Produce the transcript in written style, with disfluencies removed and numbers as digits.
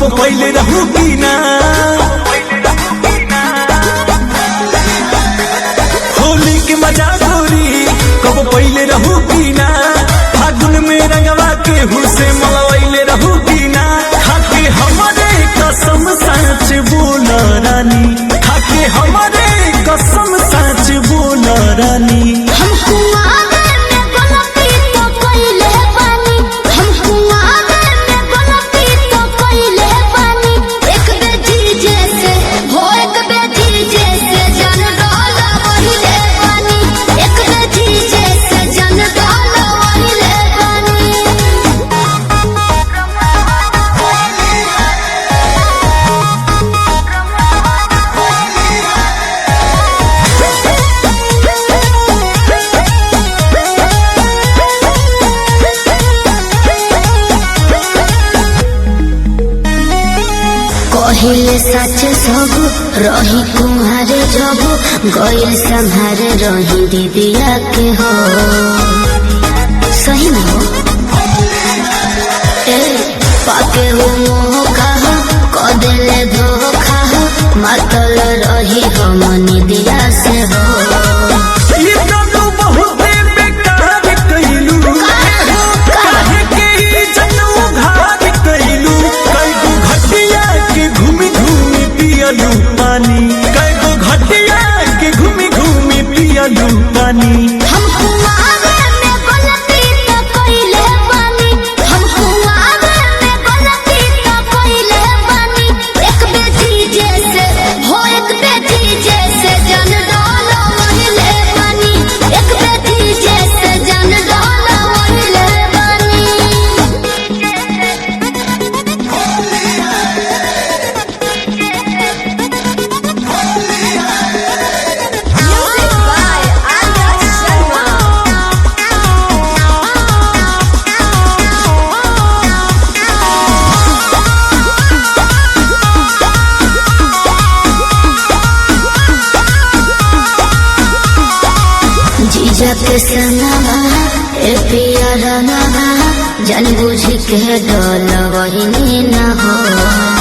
कबो पहले रहू की ना होली के मजा गोरी कबो पहले रहू की ना फागुन में रंगवा के हुसे मलवैले रहू की ना खाके हमारे कसम सच बोल रानी खाके हमारे कसम सच बोल रानी पहिले सच सब रही कुम्हारे जब गईल संहारे रही दीदिया के हो सही में हो पाके हो मोह कहा कदेले धोखा मतल रही हम निदिया से हो पानी कईगो घटिया के घूमी घूमी पियलू पानी हमको आगे में गलती तो कइले बानी हमको आगे में गलती तो कइले बानी एक बेटी जैसे हो एक बेटी जैसे जान डालो महिले बानी एक बेटी जैसे जान डालो महिले के सनवा ए पिया रनवा जान बुझ के डोल वही न हो।